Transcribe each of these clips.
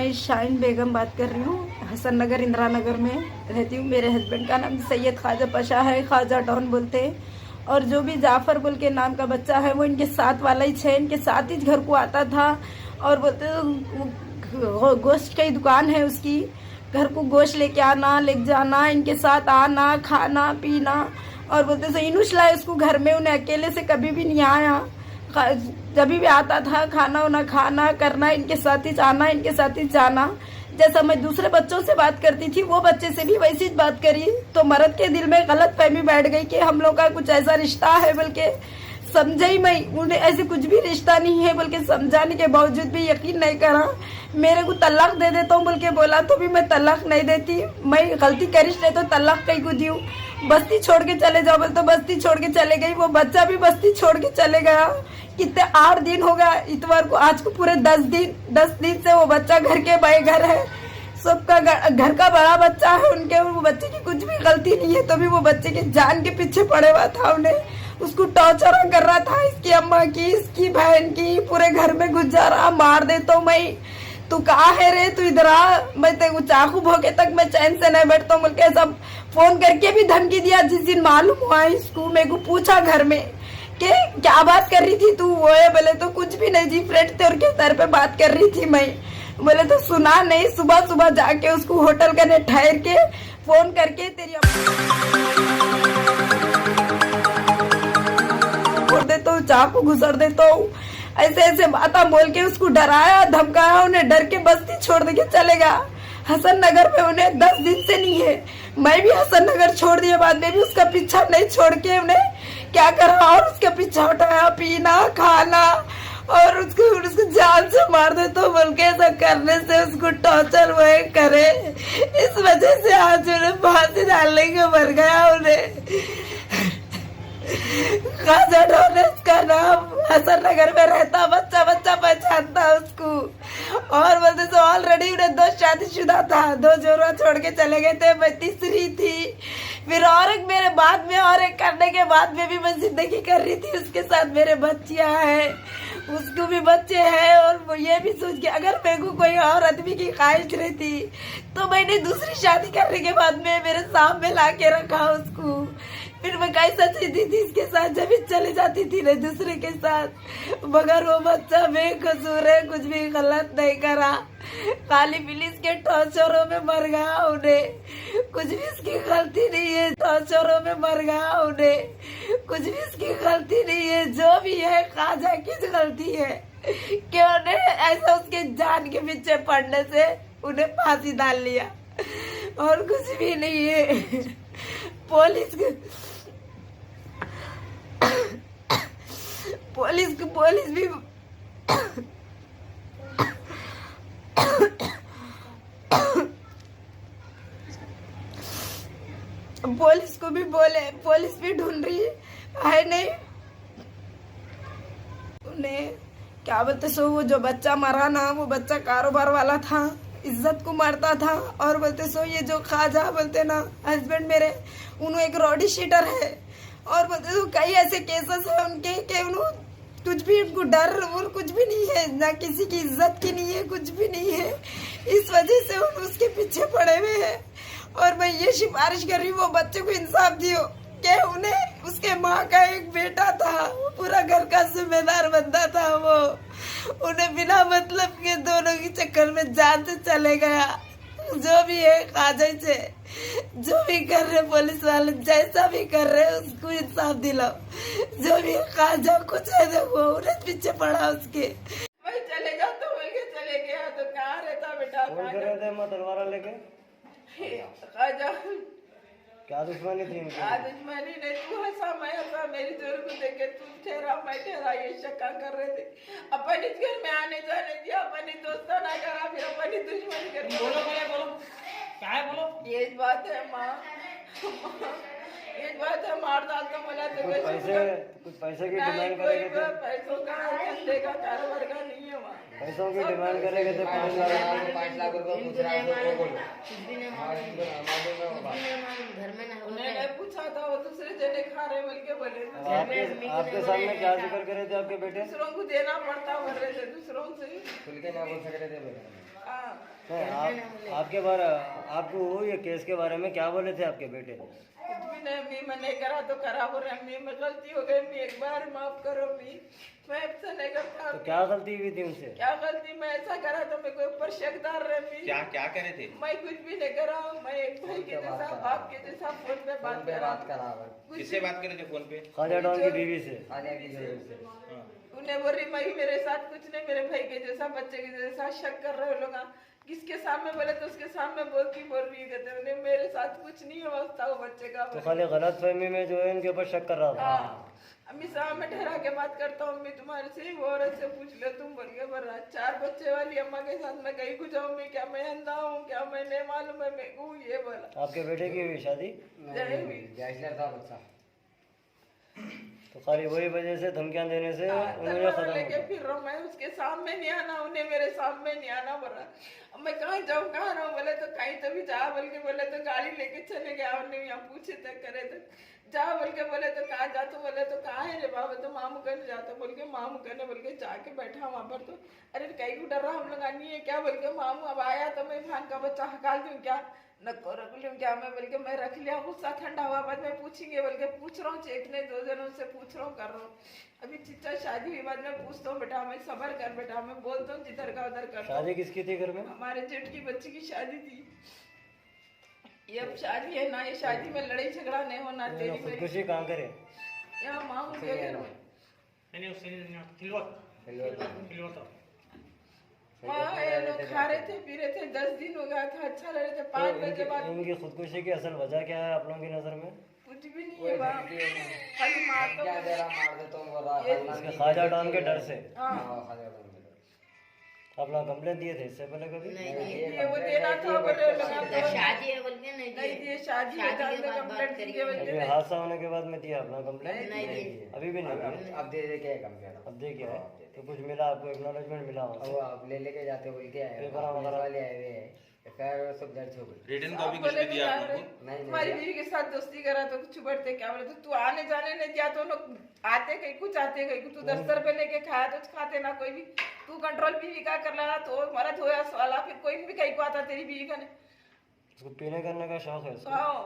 मैं शाहीन बेगम बात कर रही हूँ। हसन नगर इंदिरा नगर में रहती हूँ। मेरे हस्बैंड का नाम सैयद ख्वाजा पाशा है, ख्वाजा डॉन बोलते हैं। और जो भी जाफ़र बोल के नाम का बच्चा है वो इनके साथ वाला ही है, इनके साथ ही घर को आता था। और बोलते गोश्त की दुकान है उसकी, घर को गोश्त लेके आना ले जाना, इनके साथ आना खाना पीना। और बोलते सो इनुश लाए उसको घर में, उन्हें अकेले से कभी भी नहीं आया। जब भी आता था खाना वाना खाना करना, इनके साथ ही आना इनके साथ ही जाना। जैसा मैं दूसरे बच्चों से बात करती थी वो बच्चे से भी वैसी ही बात करी, तो मर्द के दिल में गलत फहमी बैठ गई कि हम लोग का कुछ ऐसा रिश्ता है। बल्कि समझे ही मैं, उन्हें ऐसे कुछ भी रिश्ता नहीं है बल्कि समझाने के बावजूद भी यकीन नहीं करा। मेरे को तलाक दे देता हूँ बोल के बोला तो भी मैं तलाक नहीं देती। मैं गलती करिश नहीं तो तलाक कहीं को दूँ। बस्ती छोड़ के चले जाओ बोल तो बस्ती छोड़ के चले गई। वो बच्चा भी बस्ती छोड़ के चले गया। कितने 8 दिन हो गया इतवार को, आज को पूरे 10 दिन से वो बच्चा घर के बेघर है। सबका घर का बड़ा बच्चा है उनके, वो बच्चे की कुछ भी गलती नहीं है तो भी वो बच्चे की जान के पीछे पड़े हुआ था। उन्हें उसको टॉर्चर कर रहा था, इसकी अम्मा की इसकी बहन की, पूरे घर में घुस जा रहा, मार देता हूँ मैं। तू कहाँ है रे, तू इधर आ, मैं तेरे चाकू भोगे तक मैं चैन से नहीं बैठता हूँ बोल के सब फोन करके भी धमकी दिया। जिस दिन मालूम हुआ इसको, मेरे को पूछा घर में कि क्या बात कर रही थी तू, वो है बोले तो कुछ भी नहीं जी, फ्रेंड थे उनके सर पे बात कर रही थी मैं। बोले तो सुना नहीं, सुबह सुबह जाके उसको होटल का ठहर के फोन करके तेरी फोड़ देता हूँ, चाकू घुसर देता हूँ, ऐसे ऐसे बातें बोल के उसको डराया धमकाया। उन्हें डर के बस्ती छोड़ के चलेगा। हसन नगर में उन्हें 10 दिन से नहीं है। मैं भी हसन नगर छोड़ दिए, बाद में भी उसका पीछा नहीं छोड़ के उन्हें क्या करा और उसका पीछा उठाया, पीना खाना और उसको जान से मार दे तो बोल के ऐसा करने से उसको टॉर्चर वो करे। इस वजह से आज उन्हें फांसी डालने के मर गया। उन्हें ख्वाजा डॉन उसका नाम, हसन नगर में रहता, बच्चा बच्चा पहचानता उसको। और बोलते तो ऑलरेडी उन्हें 2 शादीशुदा था, 2 जोड़ा छोड़ के चले गए थे, मैं तीसरी थी। फिर और एक मेरे बाद में और एक करने के बाद में भी मैं जिंदगी कर रही थी उसके साथ। मेरे बच्चियां हैं, उसको भी बच्चे हैं। और वो ये भी सोच के अगर मेरे को कोई और आदमी की ख्वाहिश रहती तो मैंने दूसरी शादी करने के बाद में मेरे सामने ला के रखा उसको। फिर मैं कैसा जीती थी इसके साथ, जब चली जाती थी ना दूसरे के साथ। मगर वो बच्चा बेकसूर है, कुछ भी गलत नहीं करा, खाली पुलिस के टॉर्चरों में मर गया। उन्हें कुछ भी इसकी गलती नहीं है, टॉर्चरों में मर गया। उन्हें कुछ भी इसकी गलती नहीं है, जो भी है ख्वाजा की गलती है कि उन्हें ऐसा उसके जान के पीछे पड़ने से उन्हें फांसी डाल लिया और कुछ भी नहीं है। पुलिस भी पुलिस को भी बोले, पुलिस भी ढूंढ रही है नहीं। उन्हें क्या बोलते सो, वो जो बच्चा मरा ना वो बच्चा कारोबार वाला था, इज्जत को मारता था। और बोलते सो ये जो ख्वाजा बोलते ना हस्बैंड मेरे, उन्होंने एक रॉडी शीटर है। और बोलते सो कई ऐसे केसेस है उनके कि उन्होंने कुछ भी, उनको डर और कुछ भी नहीं है, ना किसी की इज्जत की नहीं है, कुछ भी नहीं है। इस वजह से उन उसके पीछे पड़े हुए हैं। और मैं ये सिफारिश कर रही हूँ वो बच्चे को इंसाफ दियो कि उन्हें, उसके माँ का एक बेटा था, पूरा घर का जिम्मेदार बंदा था, वो उन्हें बिना मतलब के दोनों के चक्कर में जान से चले गया। जो भी है ख्वाजा से, जो भी कर रहे पुलिस वाले, जैसा भी कर रहे उसको इंसाफ दिलाओ। जो भी ख्वाजा कुछ है देखो, उन्हें पीछे पड़ा उसके। मैं चले जाओ तो बोल के चले गया, तो कहाँ रहता बेटा? तलवार लेके ख्वाजा क्या दुश्मनी थी उनकी? दुश्मनी नहीं, तू हंसा मैं हंसा, मेरी जोर को देखे तू ठहरा मैं ठहरा, ये शक्का कर रहे थे। अपन इस घर में आने जाने दिया, अपनी दोस्तों ना करा, फिर अपनी दुश्मनी कर। बोलो क्या है, बोलो। ये बात है माँ, ये बात है, मार डाल तो बोला तो कुछ पैसे की डिमांड करेंगे तो पैसों का धंधे का कारोबार का नहीं है माँ। पैसों की डिमांड करेंगे तो 5 लाख रुपए पूछ रहा है। उन्होंने पूछा था, वो दूसरे जने खा रहे बोल के बोले। आपके सामने क्या जिक्र करे थे आपके बेटे? दूसरों को देना पड़ता बोल रहे थे, दूसरों से खुल के ना बोल सक रहे थे बेटे। हाँ। आपके बारे आपको ये केस के बारे में क्या बोले थे आपके बेटे? कुछ भी नहीं, मी मैंने करा तो करा हो रहा, मी में गलती हो गई, मी एक बार माफ करो, मैं ऐसा नहीं करता। तो क्या गलती हुई थी उनसे? क्या गलती, मैं ऐसा करा तो मेरे को ऊपर शकदार रहे मी। क्या क्या करे थे? मैं कुछ भी नहीं करा, मैं एक भाई के जैसा बाप के जैसा फोन पे बात करा। किससे बात करे थे फोन पे? ख्वाजा डॉन की बीवी से। उन्हें बोल रही मैं मेरे साथ कुछ नहीं, मेरे भाई के जैसा बच्चे के जैसा शक कर रहे हो लोग। किसके सामने बोले तो उसके सामने बोल रही कहते उन्हें मेरे साथ कुछ नहीं व्यवस्था हो बच्चे का। तो खाली गलत फहमी में जो है इनके ऊपर शक कर रहा था। अम्मी साहब मैं ठहरा के बात करता हूँ, मैं तुम्हारे से वो औरत से पूछ लो, तुम बोल के बर्रा 4 बच्चे वाली अम्मा के साथ मैं कहीं कुछ जाऊँ, मैं क्या मैं अंधा हूँ क्या, मैं नहीं मालूम है मेरे को, ये बोला। आपके बेटे की हुई शादी? जय हुई। तो खाली वही वजह से धमकियां देने से उन्होंने खत्म लेके किया। फिर रहा हूँ, मैं उसके सामने नहीं आना, उन्हें मेरे सामने नहीं आना बोला। अब मैं कहाँ जाऊँ कहाँ रहूँ, बोले तो कहीं तो भी जा बोल के, बोले तो गाड़ी लेके चले गया, उन्हें यहाँ पूछे तक करे तो जा बोल के, बोले तो कहाँ जा, तो बोले तो कहाँ है रे बाबा, तो मामू कहने जाता बोल के, मामू कहने बोल के जाके बैठा वहाँ पर। तो अरे कहीं को डर रहा, हम लोग आनी है क्या बोल के, मामू अब आया तो मैं भान का बच्चा हकाल दूँ क्या, नको रख लूँ क्या, मैं बोल के मैं रख लिया, गुस्सा ठंडा हुआ बाद में पूछेंगे बोल के पूछ रहा हूँ, चेकने 2 जनों से पूछ रहा हूँ, कर रहा हूँ। अभी चिच्चा शादी हुई बाद में पूछता हूँ, बेटा मैं सबर कर बेटा, मैं बोलता हूँ जिधर का उधर कर। शादी किसकी थी घर में? हमारे जेठ की बच्ची की शादी थी। ये अब शादी है ना, ये शादी में लड़ाई झगड़ा नहीं होना। तेरी मेरी खुदकुशी कहाँ करे? यहाँ मामू के घर में। वहाँ ये लोग खा रहे थे पी रहे थे, 10 दिन हो गया था, अच्छा लग रहे थे। 5 बजे के बाद इनकी खुदकुशी की असल वजह क्या है आप लोगों की नजर में? कुछ भी नहीं है बाप, खाली मार दो। इसके ख्वाजा डॉन के डर से। हाँ आप लोग कंप्लेन दिए थे इससे पहले कभी? ये वो देना था बोले लगा शादी है बोल के नहीं नहीं दिए, शादी है शादी के बाद कंप्लेंट बात किए करेंगे। अभी हादसा होने के बाद में दिया अपना कंप्लेन? नहीं दिए। अभी भी नहीं दिए? अब दे के कंप्लेंट अब दे क्या है? तो कुछ मिला आपको, एक्नॉलेजमेंट मिला वहाँ से? वो अब लेके जाते बोल के आए, पेपर वगैरह वाले आए हुए हैं, FIR सब दर्ज हो गई। रिटर्न कॉपी किसने दिया आप लोगों को? नहीं तुम्हारी बीवी के साथ दोस्ती करा तो कुछ बढ़ते क्या बोले, तो तू आने जाने नहीं दिया तो लोग आते कहीं कुछ आते कहीं कुछ, तू 10 रुपए लेके खाया तो खाते ना कोई भी, तू कंट्रोल बीवी का कर रहा तो मरद होया साला, फिर कोई भी कहीं को आता तेरी बीवी का नहीं। उसको पीने करने का शौक है उसको? हाँ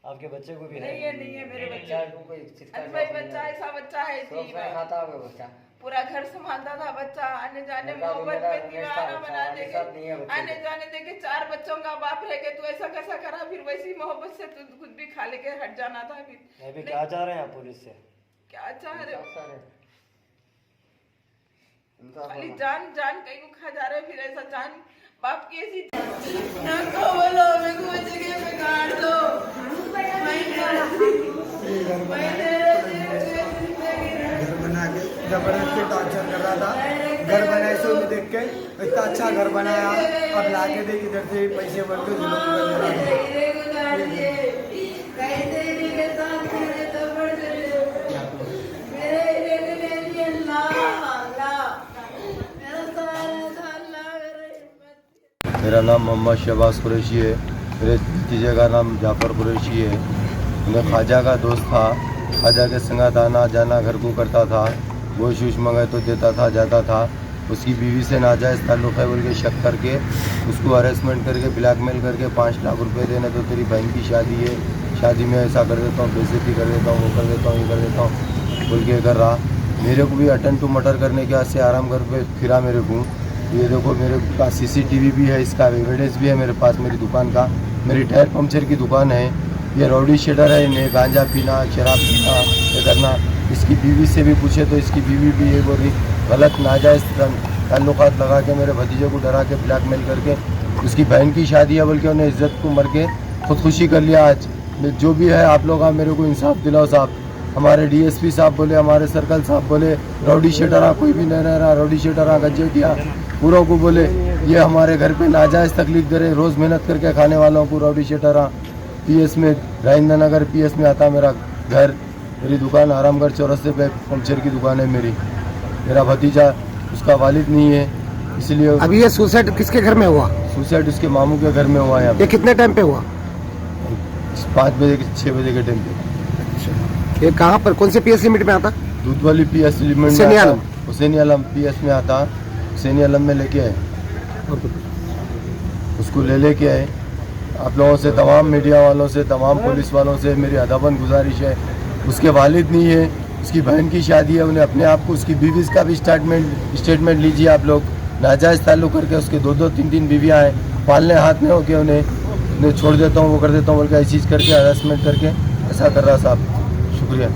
आपके बच्चे को भी नहीं है? है, नहीं है मेरे बच्चे। चार को कोई चीज का अरे भाई बच्चा ऐसा बच्चा है सब जी, खाता होगा बच्चा। पूरा घर संभालता था बच्चा, आने जाने मेरा भी मोहब्बत मेरा में दीवाना मेरा बना मेरे साथ नहीं है देके, बच्चे आने को। जाने देके 4 बच्चों का बाप रह के तू ऐसा कैसा करा, फिर वैसी मोहब्बत से तू कुछ भी खा लेके हट जाना था। फिर अभी क्या चाह रहे हैं आप पुलिस से? क्या चाह रहे हो, इंसाफ है। इंसाफ खाली होना। जान जान कहीं को खा जा रहे, फिर ऐसा जान बाप की ऐसी को बोलो मेरे को जगह पे गाड़ दो, घर बना के जबरदस्ती टॉर्चर कर रहा था। घर बनाए से उन्हें देख के इतना अच्छा घर बनाया, अब लाके देख इधर से पैसे भर के जुलूम कर रहा मेरा नाम मोहम्मद शहबाज कुरैशी है। मेरे भतीजे का नाम जाफ़र कुरैशी है। मैं ख्वाजा का दोस्त था। ख्वाजा के संगत आना जाना घर को करता था। गोश्त वोश मंगाए तो देता था, जाता था। उसकी बीवी से नाजायज़ ताल्लुक़ है बोल के शक करके उसको हरेसमेंट करके ब्लैकमेल करके 5 लाख रुपए देने, तो तेरी बहन की शादी है, शादी में ऐसा कर देता हूँ, बेइज्जती कर देता हूँ, वो कर देता हूँ, ये कर देता हूँ बोल के कर रहा। मेरे को भी अटेंड टू मर्डर करने के वास्ते आराम घर पे फिरा मेरे को। ये देखो मेरे पास CCTV भी है, इसका एविडेंस भी है मेरे पास, मेरी दुकान का। मेरी टायर पंक्चर की दुकान है। ये राउडी शेटर है, इन्हें गांजा पीना, शराब पीना, ये करना। इसकी बीवी से भी पूछे तो इसकी बीवी भी ये बोल रही गलत नाजायज़ ताल्लुकात लगा के मेरे भतीजे को डरा के ब्लैकमेल करके उसकी बहन की शादी है बोल के उन्हें इज्जत को मर के खुदकुशी कर लिया। आज जो भी है आप लोग मेरे को इंसाफ दिलाओ साहब। हमारे DSP साहब बोले, हमारे सर्कल साहब बोले राउडी शेटरा कोई भी नहीं रह रहा, राउडी शेटरा गज्जेटिया पूरों को बोले ये हमारे घर पे नाजायज़ तकलीफ दे रहे। रोज़ मेहनत करके खाने वालों को राउडी शेटरा। PS में राजेंद्र नगर PS में आता मेरा घर, मेरी दुकान आरामगढ़ चौरस्ते पे पंक्चर की दुकान है मेरी। मेरा भतीजा उसका वालिद नहीं है, इसलिए अभी ये सुसाइड किसके घर में हुआ? सुसाइड उसके मामू के घर में हुआ है। ये कितने टाइम पे हुआ? 5 बजे 6 बजे के टाइम पे। ये कहाँ पर, कौन से PS लिमिट में आता? दूध वाली PS लिमिट में हुसैनी आलम। हुसैनी आलम PS में आता। हुसैनी आलम में लेके आए। और उसको लेके आए। आप लोगों से, तमाम मीडिया वालों से, तमाम पुलिस वालों से मेरी अदबन गुजारिश है। उसके वालिद नहीं है, उसकी बहन की शादी है, उन्हें अपने आप को, उसकी बीवी का भी स्टेटमेंट लीजिए आप लोग। नाजायज़ ताल्लुक़ करके उसके 2-2, 3-3 बीवियाँ हैं, पालने हाथ में होके उन्हें छोड़ देता हूँ, वो कर देता हूँ बोल के ऐसी चीज़ करके हरासमेंट करके ऐसा कर रहा साहब। शुक्रिया।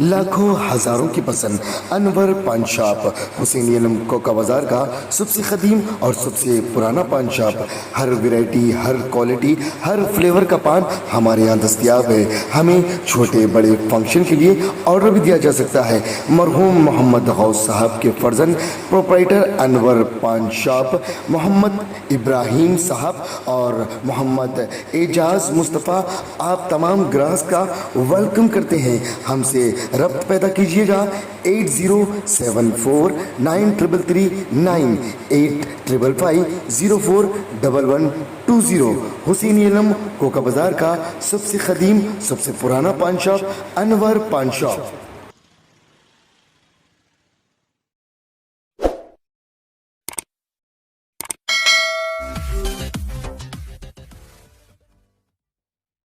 लाखों हजारों की पसंद अनवर पान शॉप, हुसैनी अलम कोका बाजार का सबसे कदीम और सबसे पुराना पान शॉप। हर वैरायटी, हर क्वालिटी, हर फ्लेवर का पान हमारे यहाँ दस्तयाब है। हमें छोटे बड़े फंक्शन के लिए ऑर्डर भी दिया जा सकता है। मरहूम मोहम्मद गौस साहब के फर्जंद प्रोप्राइटर अनवर पान शॉप मोहम्मद इब्राहिम साहब और मोहम्मद एजाज मुस्तफ़ा आप तमाम ग्राहक का वेलकम करते हैं। हमसे रब्त पैदा कीजिएगा 8074933339 8555041120। हुसैनी अलम कोका बाजार का सबसे कदीम सबसे पुराना पान शॉप अनवर पान शॉप।